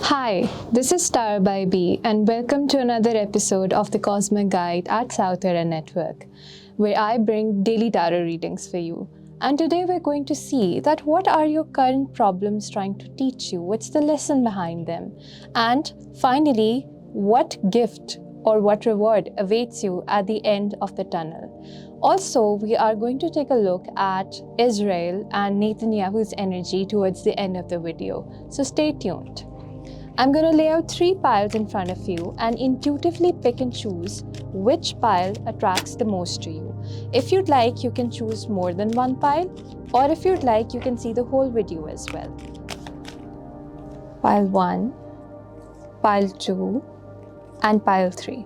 Hi, this is Tara by B, and welcome to another episode of the Cosmic Guide at South Era Network, where I bring daily tarot readings for you. And today we're going to see that what are your current problems trying to teach you? What's the lesson behind them? And finally, what gift or what reward awaits you at the end of the tunnel? Also, we are going to take a look at Israel and Netanyahu's energy towards the end of the video. So stay tuned. I'm going to lay out 3 piles in front of you and intuitively pick and choose which pile attracts the most to you. If you'd like, you can choose more than one pile, or if you'd like, you can see the whole video as well. Pile 1, pile 2, and pile 3.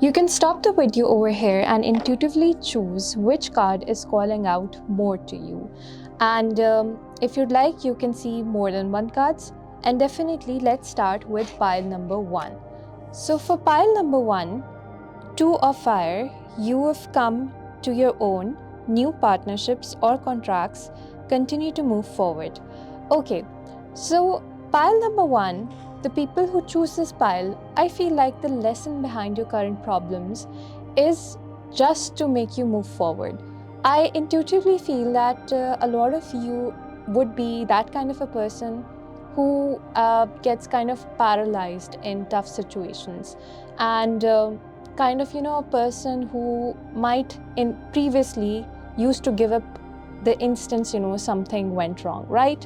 You can stop the video over here and intuitively choose which card is calling out more to you. And if you'd like, you can see more than one cards. And definitely, let's start with pile number 1. So for pile number 1, 2 of fire, you have come to your own new partnerships or contracts. Continue to move forward. Okay, so pile number 1, the people who choose this pile, I feel like the lesson behind your current problems is just to make you move forward. I intuitively feel that a lot of you would be that kind of a person who gets kind of paralyzed in tough situations, and kind of, a person who might in previously used to give up the instance, something went wrong, right?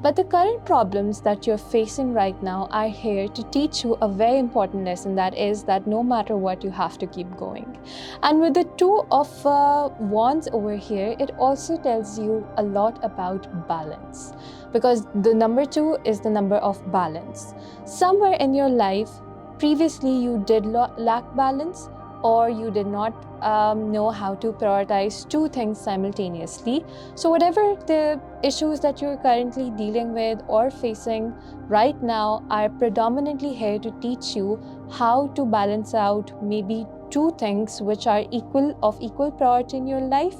But the current problems that you're facing right now are here to teach you a very important lesson, that is that no matter what, you have to keep going. And with the 2 of wands over here, it also tells you a lot about balance, because the number 2 is the number of balance. Somewhere in your life, previously you did lack balance, or you did not know how to prioritize 2 things simultaneously. So whatever the issues that you're currently dealing with or facing right now are predominantly here to teach you how to balance out maybe 2 things which are of equal priority in your life,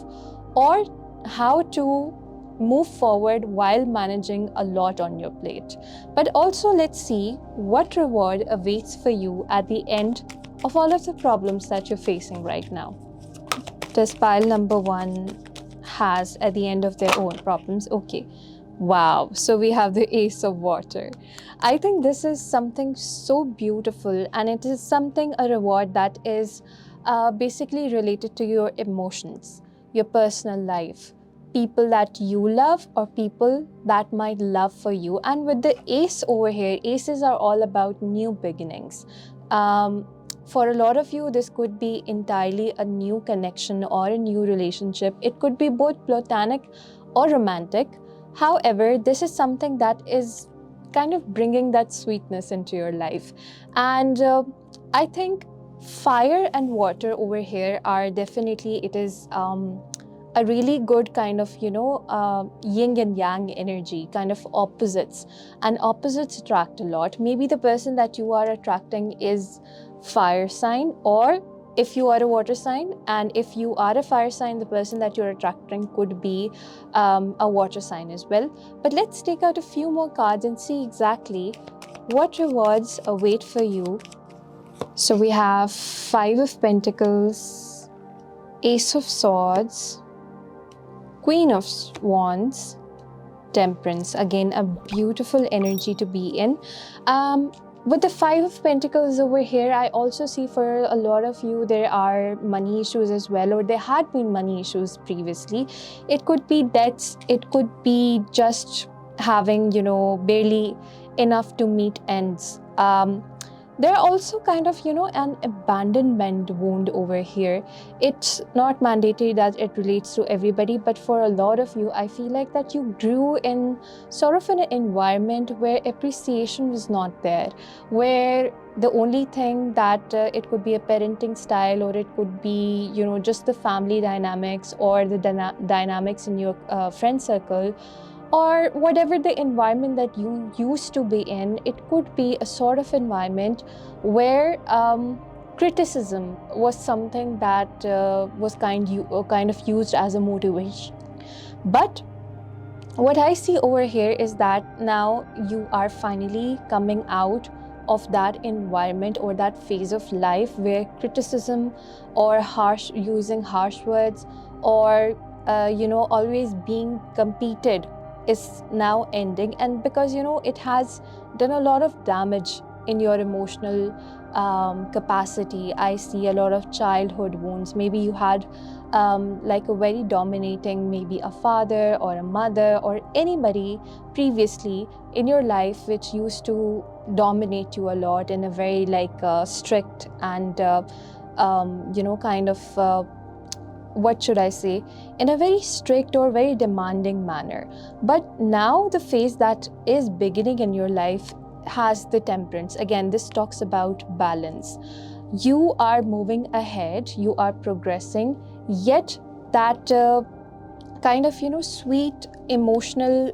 or how to move forward while managing a lot on your plate. But also, let's see what reward awaits for you at the end of all of the problems that you're facing right now. Does pile number 1 has at the end of their own problems? Okay. Wow. So we have the Ace of Water. I think this is something so beautiful, and it is a reward that is basically related to your emotions, your personal life, people that you love, or people that might love for you. And with the Ace over here, aces are all about new beginnings. For a lot of you, this could be entirely a new connection or a new relationship. It could be both platonic or romantic. However, this is something that is kind of bringing that sweetness into your life. And I think fire and water over here are definitely, it is a really good kind of, yin and yang energy, kind of opposites. And opposites attract a lot. Maybe the person that you are attracting is fire sign, or if you are a water sign, and if you are a fire sign, the person that you're attracting could be a water sign as well. But let's take out a few more cards and see exactly what rewards await for you. So we have 5 of Pentacles, Ace of Swords, Queen of Wands, Temperance. Again, a beautiful energy to be in. With the 5 of Pentacles over here, I also see for a lot of you, there are money issues as well, or there had been money issues previously. It could be debts, it could be just having, barely enough to meet ends. There are also kind of, an abandonment wound over here. It's not mandated that it relates to everybody, but for a lot of you, I feel like that you grew in sort of an environment where appreciation was not there, where the only thing that it could be a parenting style, or it could be, just the family dynamics, or the dynamics in your friend circle, or whatever the environment that you used to be in. It could be a sort of environment where criticism was something that was kind of used as a motivation. But what I see over here is that now you are finally coming out of that environment or that phase of life where criticism or using harsh words or always being competed is now ending. And because it has done a lot of damage in your emotional capacity. I see a lot of childhood wounds. Maybe you had like a very dominating, maybe a father or a mother or anybody previously in your life which used to dominate you a lot in a very like strict and kind of what should I say, in a very strict or very demanding manner. But now the phase that is beginning in your life has the temperance. Again, this talks about balance. You are moving ahead, you are progressing, yet that kind of sweet emotional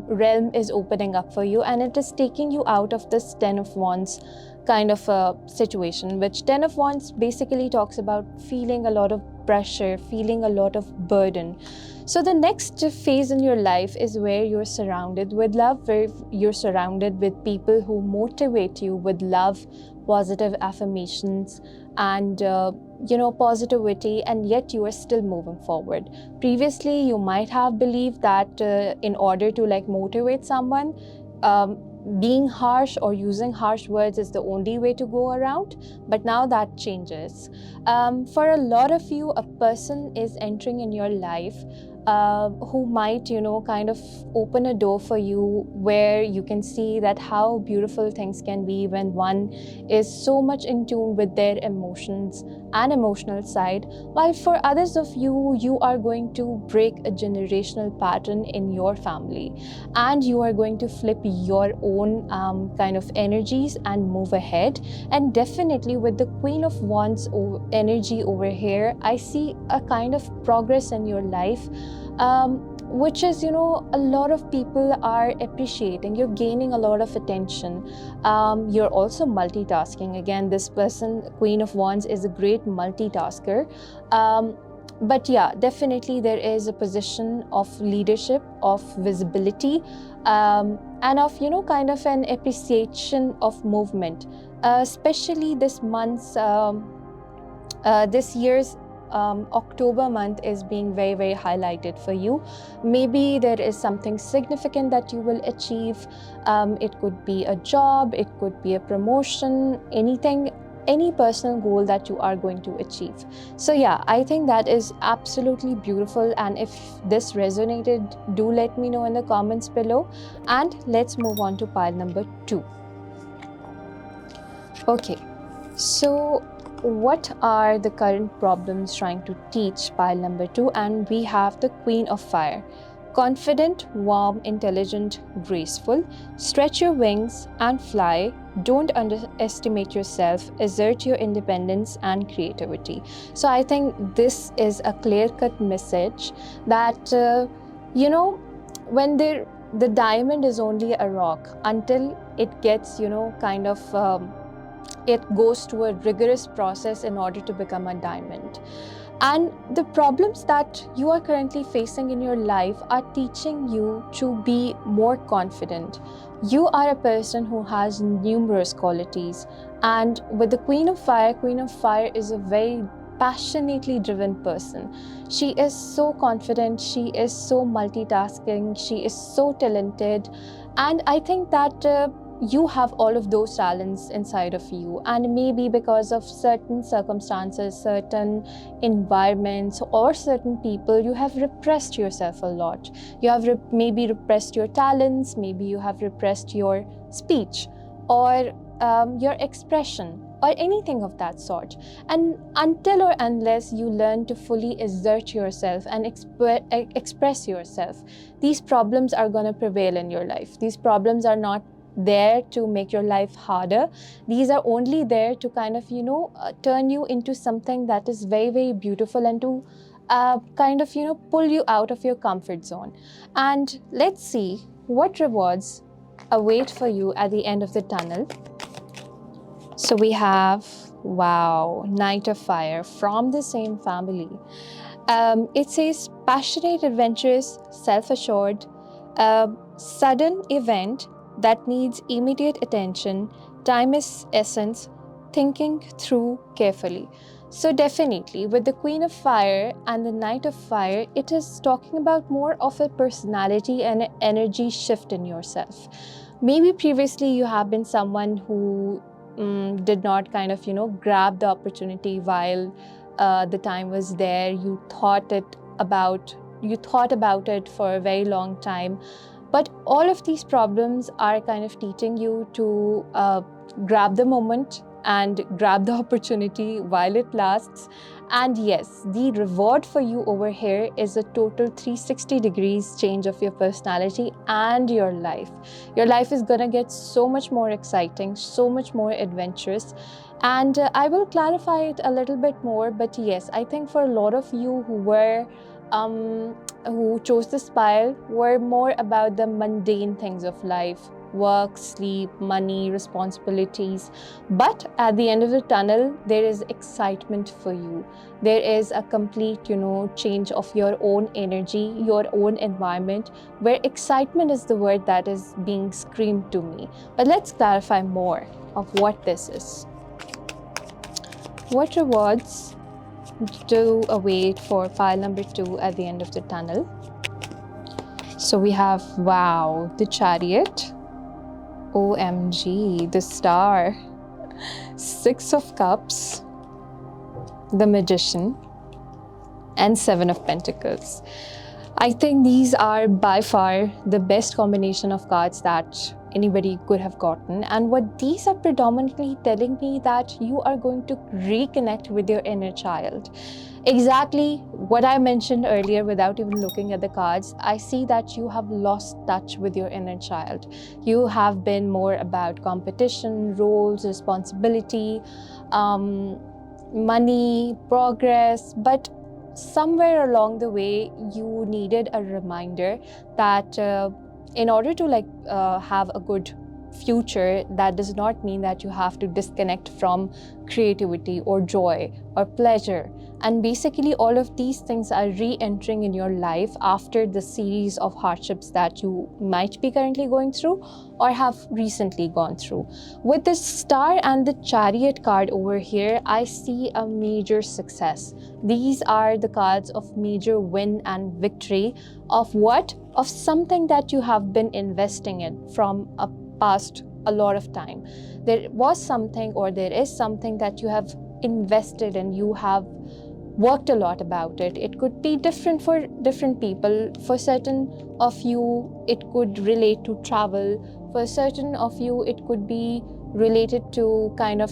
realm is opening up for you, and it is taking you out of this 10 of wands kind of a situation, which 10 of wands basically talks about feeling a lot of pressure, feeling a lot of burden. So the next phase in your life is where you're surrounded with love, where you're surrounded with people who motivate you with love, positive affirmations, and positivity, and yet you are still moving forward. Previously you might have believed that in order to like motivate someone, being harsh or using harsh words is the only way to go around, but now that changes. For a lot of you, a person is entering in your life who might kind of open a door for you where you can see that how beautiful things can be when one is so much in tune with their emotions and emotional side, while for others of you, you are going to break a generational pattern in your family, and you are going to flip your own kind of energies and move ahead. And definitely with the Queen of Wands energy over here, I see a kind of progress in your life, which is, a lot of people are appreciating. You're gaining a lot of attention. You're also multitasking. Again, this person, Queen of Wands, is a great multitasker. But yeah, definitely there is a position of leadership, of visibility, and of, kind of an appreciation of movement. Especially this month's, this year's October month is being very, very highlighted for you. Maybe there is something significant that you will achieve. It could be a job, it could be a promotion, anything, any personal goal that you are going to achieve. So yeah, I think that is absolutely beautiful. And if this resonated, do let me know in the comments below. And let's move on to pile number 2. Okay, so what are the current problems trying to teach pile number 2? And we have the Queen of Fire. Confident, warm, intelligent, graceful. Stretch your wings and fly. Don't underestimate yourself. Assert your independence and creativity. So I think this is a clear-cut message that, when the diamond is only a rock until it gets, kind of... it goes to a rigorous process in order to become a diamond. And the problems that you are currently facing in your life are teaching you to be more confident. You are a person who has numerous qualities. And with the Queen of Fire is a very passionately driven person. She is so confident, she is so multitasking, she is so talented. And I think that you have all of those talents inside of you, and maybe because of certain circumstances, certain environments, or certain people, you have repressed yourself a lot. You have maybe repressed your talents, maybe you have repressed your speech or your expression or anything of that sort. And until or unless you learn to fully assert yourself and express yourself, these problems are going to prevail in your life. These problems are not there to make your life harder. These are only there to kind of turn you into something that is very, very beautiful, and to kind of pull you out of your comfort zone. And let's see what rewards await for you at the end of the tunnel. So we have, wow, Knight of Fire from the same family. It says passionate, adventurous, self-assured, A sudden event that needs immediate attention, time is essence, thinking through carefully. So, definitely, with the Queen of Fire and the Knight of Fire, it is talking about more of a personality and an energy shift in yourself. Maybe previously you have been someone who did not kind of, grab the opportunity while the time was there. You thought about it for a very long time, but all of these problems are kind of teaching you to grab the moment and grab the opportunity while it lasts. And yes, the reward for you over here is a total 360 degrees change of your personality and your life. Your life is gonna get so much more exciting, so much more adventurous. And I will clarify it a little bit more, but yes, I think for a lot of you who chose this pile were more about the mundane things of life: work, sleep, money, responsibilities. But at the end of the tunnel, there is excitement for you. There is a complete, change of your own energy, your own environment, where excitement is the word that is being screamed to me. But let's clarify more of what this is. What rewards do await for pile number 2 at the end of the tunnel? So we have, wow, the Chariot, OMG, the Star, Six of Cups, the Magician, and Seven of Pentacles. I think these are by far the best combination of cards that anybody could have gotten. And what these are predominantly telling me that you are going to reconnect with your inner child. Exactly what I mentioned earlier without even looking at the cards. I see that you have lost touch with your inner child. You have been more about competition, roles, responsibility, money, progress, but somewhere along the way you needed a reminder that in order to have a good future, that does not mean that you have to disconnect from creativity or joy or pleasure. And basically all of these things are re-entering in your life after the series of hardships that you might be currently going through or have recently gone through. With the Star and the Chariot card over here, I see a major success. These are the cards of major win and victory of what? Of something that you have been investing in from a past a lot of time. There was something, or there is something that you have invested in, you have worked a lot about it. It could be different for different people. For certain of you, it could relate to travel. For certain of you, it could be related to kind of,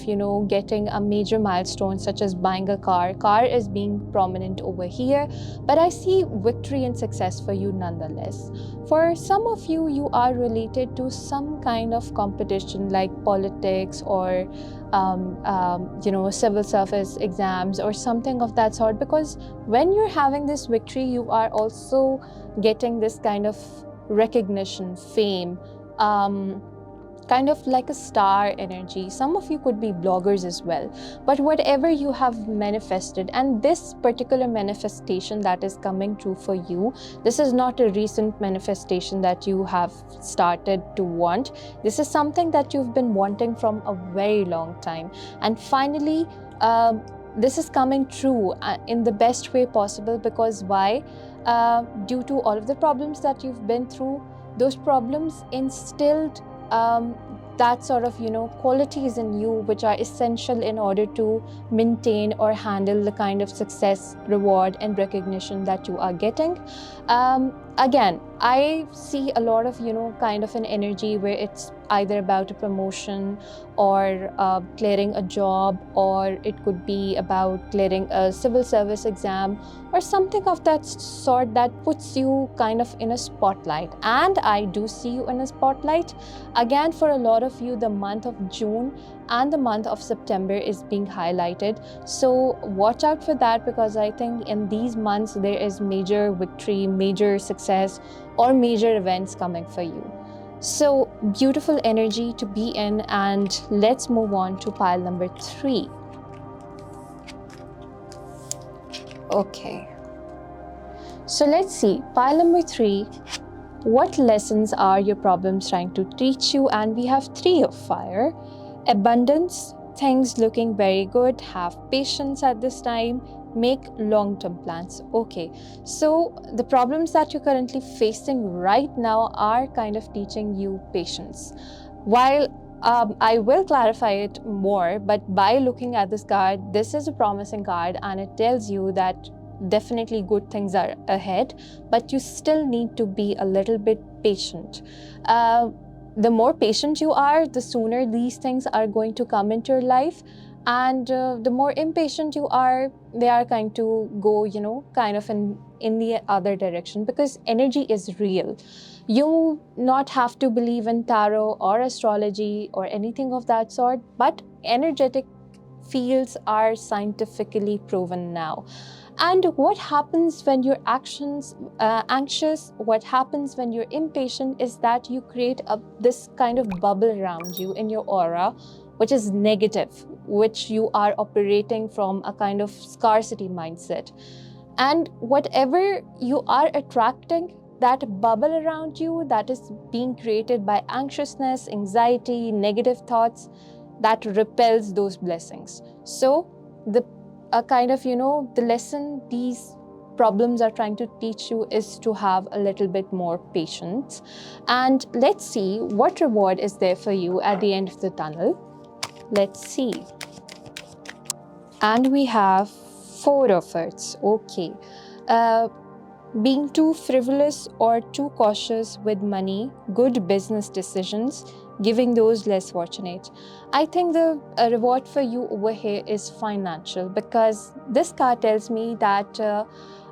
getting a major milestone such as buying a car. Car is being prominent over here, but I see victory and success for you nonetheless. For some of you, you are related to some kind of competition like politics or civil service exams or something of that sort, because when you're having this victory, you are also getting this kind of recognition, fame, kind of like a star energy. Some of you could be bloggers as well. But whatever you have manifested, and this particular manifestation that is coming true for you, this is not a recent manifestation that you have started to want. This is something that you've been wanting from a very long time. And finally, this is coming true in the best way possible. Because why? Due to all of the problems that you've been through, those problems instilled that sort of qualities in you which are essential in order to maintain or handle the kind of success, reward, and recognition that you are getting. Again, I see a lot of kind of an energy where it's either about a promotion or clearing a job, or it could be about clearing a civil service exam or something of that sort that puts you kind of in a spotlight. And I do see you in a spotlight. Again, for a lot of you, the month of June and the month of September is being highlighted. So watch out for that, because I think in these months there is major victory, major success, or major events coming for you. So beautiful energy to be in. And let's move on to pile number 3. Okay. So let's see, pile number 3 What lessons are your problems trying to teach you? And we have 3 of fire. Abundance, things looking very good, have patience at this time, make long-term plans. Okay, so the problems that you're currently facing right now are kind of teaching you patience. While I will clarify it more, but by looking at this card, this is a promising card and it tells you that definitely good things are ahead, but you still need to be a little bit patient. The more patient you are, the sooner these things are going to come into your life. And the more impatient you are, they are going to go, kind of in the other direction, because energy is real. You not have to believe in tarot or astrology or anything of that sort, but energetic fields are scientifically proven now. And what happens when you're anxious, what happens when you're impatient is that you create this kind of bubble around you in your aura, which is negative, which you are operating from a kind of scarcity mindset. And whatever you are attracting, that bubble around you that is being created by anxiousness, anxiety, negative thoughts, that repels those blessings. So the the lesson these problems are trying to teach you is to have a little bit more patience. And let's see what reward is there for you at the end of the tunnel. Let's see. And we have 4 of Earths. Okay. Being too frivolous or too cautious with money, good business decisions, giving those less fortunate. I think the reward for you over here is financial, because this card tells me that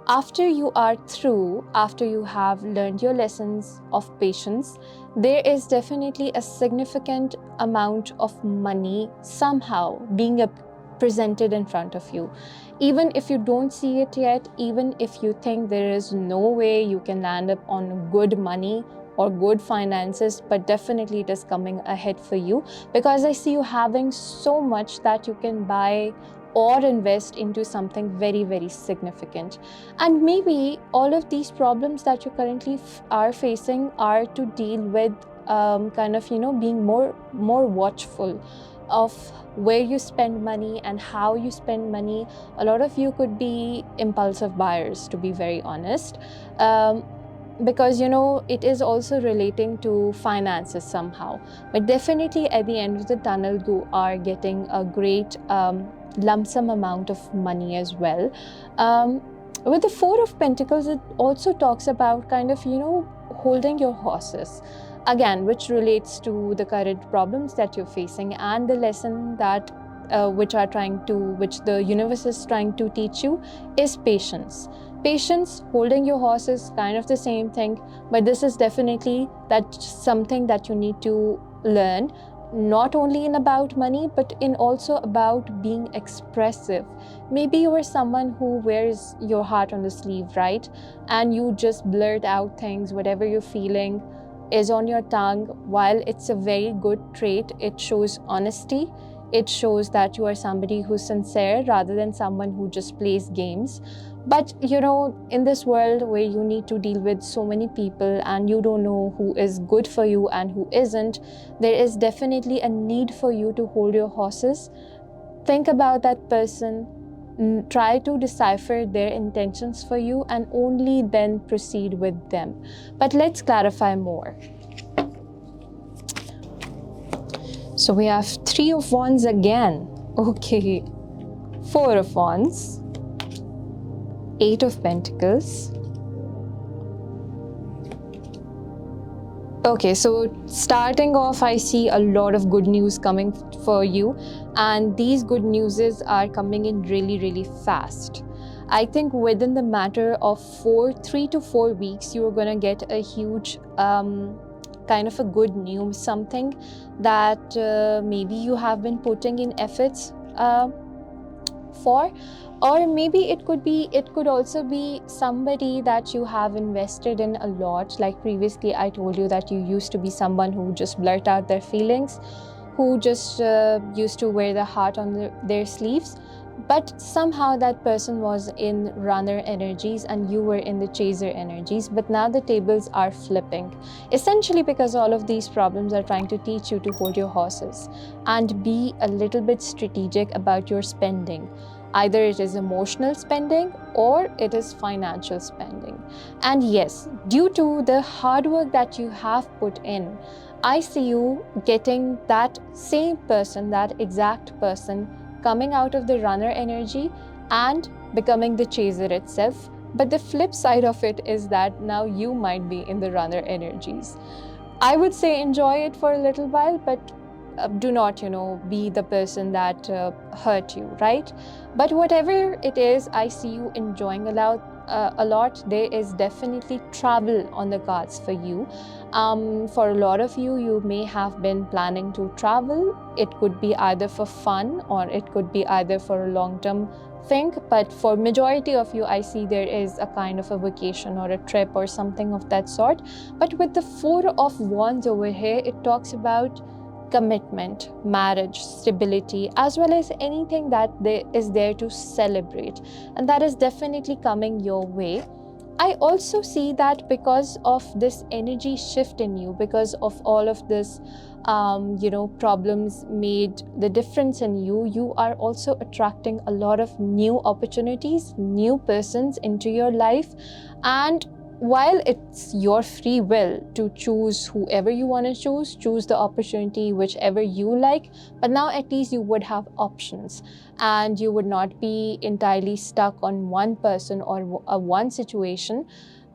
after you are through, after you have learned your lessons of patience, there is definitely a significant amount of money somehow being presented in front of you. Even if you don't see it yet, even if you think there is no way you can land up on good money or good finances, but definitely it is coming ahead for you, because I see you having so much that you can buy or invest into something very, very significant. And maybe all of these problems that you currently are facing are to deal with being more watchful of where you spend money and how you spend money. A lot of you could be impulsive buyers, to be very honest, because it is also relating to finances somehow. But definitely at the end of the tunnel, you are getting a great lump sum amount of money as well. With the 4 of Pentacles, it also talks about holding your horses, again, which relates to the current problems that you're facing and the lesson that which the universe is trying to teach you is patience. Patience, holding your horses, kind of the same thing, but this is definitely something that you need to learn, not only in about money, but in also about being expressive. Maybe you are someone who wears your heart on the sleeve, right? And you just blurt out things, whatever you're feeling is on your tongue. While it's a very good trait, it shows honesty. It shows that you are somebody who's sincere rather than someone who just plays games. But in this world where you need to deal with so many people and you don't know who is good for you and who isn't, there is definitely a need for you to hold your horses. Think about that person, try to decipher their intentions for you, and only then proceed with them. But let's clarify more. So we have 3 of Wands again. Okay. 4 of Wands. 8 of Pentacles. Okay, so starting off, I see a lot of good news coming for you, and these good newses are coming in really, really fast. I think within the matter of 3 to 4 weeks, you are going to get a huge kind of a good news, something that maybe you have been putting in efforts for. Or maybe it could also be somebody that you have invested in a lot. Like previously I told you that you used to be someone who just blurt out their feelings, who just used to wear the heart on their sleeves. but somehow that person was in runner energies and you were in the chaser energies. But now the tables are flipping, essentially because all of these problems are trying to teach you to hold your horses and be a little bit strategic about your spending. Either it is emotional spending or it is financial spending. And yes, due to the hard work that you have put in, I see you getting that same person, that exact person, coming out of the runner energy and becoming the chaser itself. But the flip side of it is that now you might be in the runner energies. I would say enjoy it for a little while, but do not, be the person that hurt you, right? But whatever it is, I see you enjoying a lot. There is definitely travel on the cards for you. For a lot of you, you may have been planning to travel. It could be either for fun or it could be either for a long-term thing. But for majority of you, I see there is a kind of a vacation or a trip or something of that sort. But with the Four of Wands over here, it talks about commitment, marriage, stability, as well as anything that is there to celebrate. And that is definitely coming your way. I also see that because of this energy shift in you, because of all of this, problems made the difference in you, you are also attracting a lot of new opportunities, new persons into your life. And while it's your free will to choose whoever you want to choose the opportunity whichever you like, but now at least you would have options and you would not be entirely stuck on one person or one situation,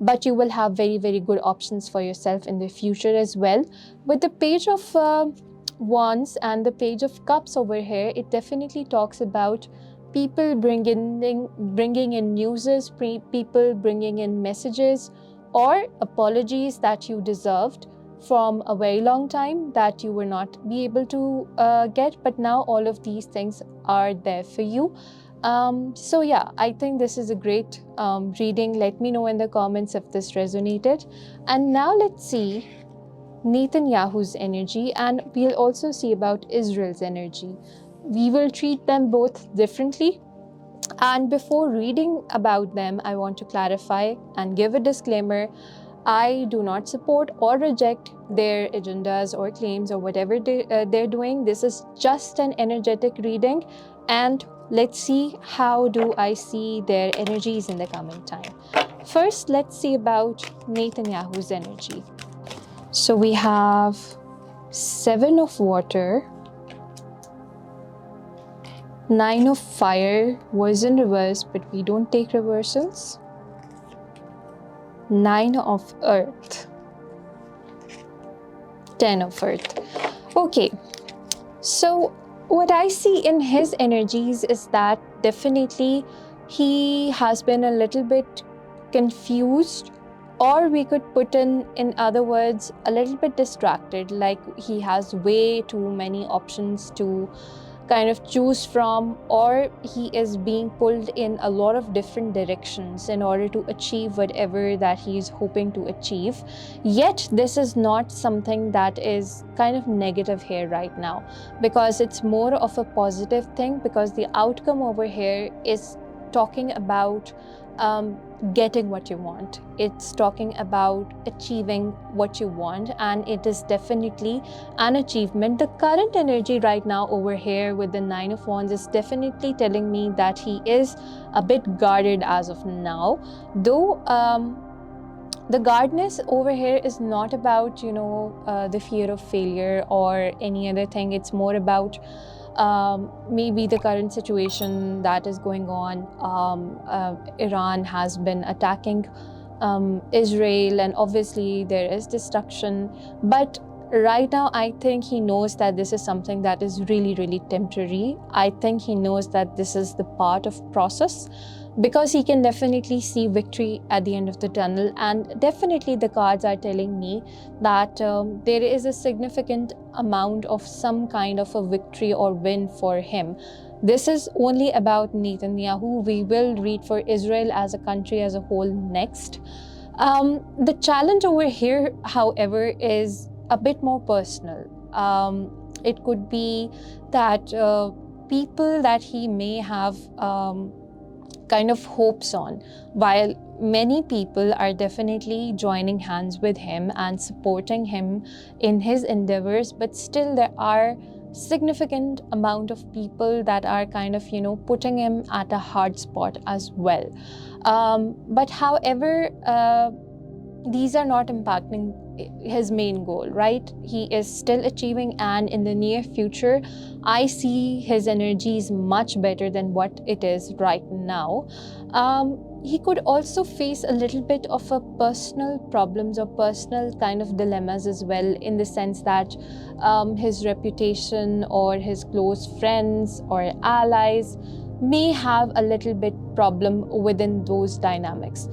but you will have very, very good options for yourself in the future as well. With the Page of Wands and the Page of Cups over here, it definitely talks about people bringing in newses, people bringing in messages or apologies that you deserved from a very long time that you were not be able to get, but now all of these things are there for you. So yeah, I think this is a great reading. Let me know in the comments if this resonated. And now let's see Netanyahu's energy, and we'll also see about Israel's energy. We will treat them both differently. And before reading about them, I want to clarify and give a disclaimer. I do not support or reject their agendas or claims or whatever they're doing. This is just an energetic reading. And let's see how do I see their energies in the coming time. First, let's see about Netanyahu's energy. So we have Seven of Water, Nine of Fire was in reverse, but we don't take reversals. Nine of Earth, 10 of Earth. Okay, so what I see in his energies is that definitely he has been a little bit confused, or we could put in other words, a little bit distracted, like he has way too many options to kind of choose from, or he is being pulled in a lot of different directions in order to achieve whatever that he's hoping to achieve. Yet this is not something that is kind of negative here right now, because it's more of a positive thing, because the outcome over here is talking about getting what you want. It's talking about achieving what you want, and it is definitely an achievement. The current energy right now over here with the Nine of Wands is definitely telling me that he is a bit guarded as of now, though the guardedness over here is not about the fear of failure or any other thing. It's more about maybe the current situation that is going on. Iran has been attacking Israel, and obviously there is destruction, but right now I think he knows that this is something that is really, really temporary. I think he knows that this is the part of process, because he can definitely see victory at the end of the tunnel. And definitely the cards are telling me that there is a significant amount of some kind of a victory or win for him. This is only about Netanyahu. We will read for Israel as a country as a whole next. The challenge over here, however, is a bit more personal. It could be that people that he may have kind of hopes on, while many people are definitely joining hands with him and supporting him in his endeavors, but still there are significant amount of people that are kind of putting him at a hard spot as well. But however, these are not impacting his main goal, right? He is still achieving, and in the near future, I see his energy is much better than what it is right now. He could also face a little bit of a personal problems or personal kind of dilemmas as well, in the sense that his reputation or his close friends or allies may have a little bit problem within those dynamics.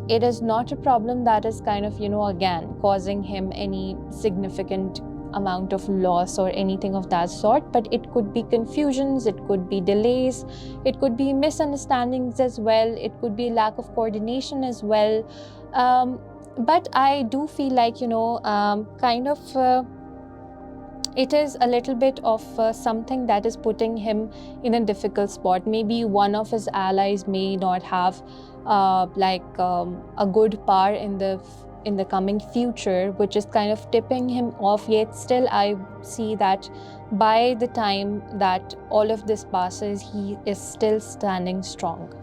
It is not a problem that is kind of, again, causing him any significant amount of loss or anything of that sort, but it could be confusions, it could be delays, it could be misunderstandings as well, it could be lack of coordination as well. But I do feel like, it is a little bit of something that is putting him in a difficult spot. Maybe one of his allies may not have a good power in the coming future, which is kind of tipping him off. Yet still, I see that by the time that all of this passes, he is still standing strong.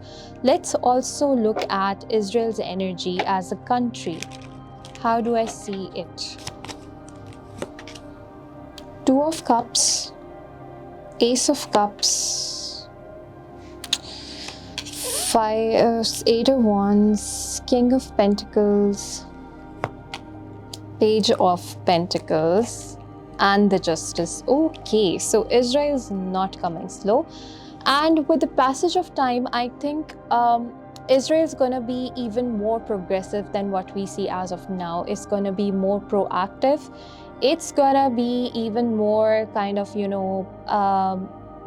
Let's also look at Israel's energy as a country. How do I see it? Two of Cups, Ace of Cups, Eight of Wands, King of Pentacles, Page of Pentacles, and the Justice. Okay, so Israel is not coming slow. And with the passage of time, I think Israel is going to be even more progressive than what we see as of now. It's going to be more proactive. It's going to be even more kind of,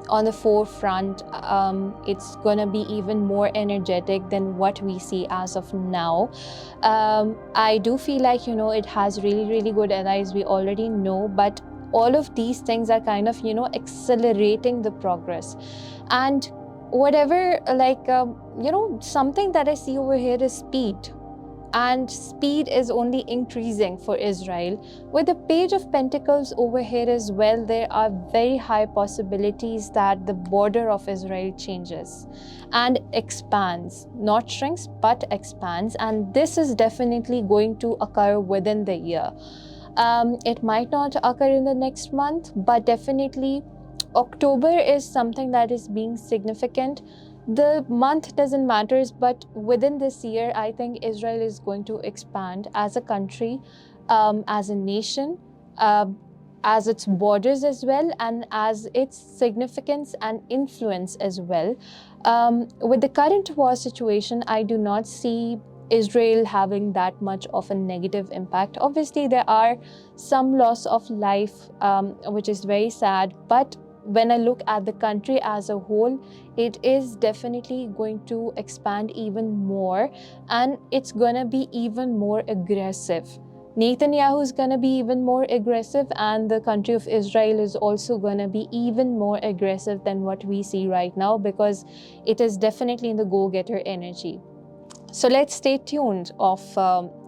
on the forefront. It's going to be even more energetic than what we see as of now. I do feel like, it has really, really good allies. We already know, but all of these things are kind of, accelerating the progress. And whatever, something that I see over here is speed. And speed is only increasing for Israel. With the Page of Pentacles over here as well, there are very high possibilities that the border of Israel changes and expands, not shrinks, but expands. And this is definitely going to occur within the year. It might not occur in the next month, but definitely October is something that is being significant. The month doesn't matter, but within this year, I think Israel is going to expand as a country, as a nation, as its borders as well, and as its significance and influence as well. With the current war situation, I do not see Israel having that much of a negative impact. Obviously, there are some loss of life, which is very sad, but when I look at the country as a whole, it is definitely going to expand even more, and it's gonna be even more aggressive. Netanyahu is gonna be even more aggressive, and the country of Israel is also gonna be even more aggressive than what we see right now, because it is definitely in the go-getter energy. So let's stay tuned of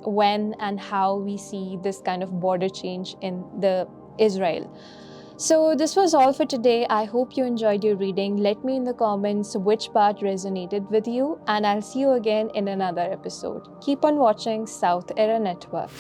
when and how we see this kind of border change in the Israel. So this was all for today. I hope you enjoyed your reading. Let me in the comments which part resonated with you, and I'll see you again in another episode. Keep on watching South Era Network.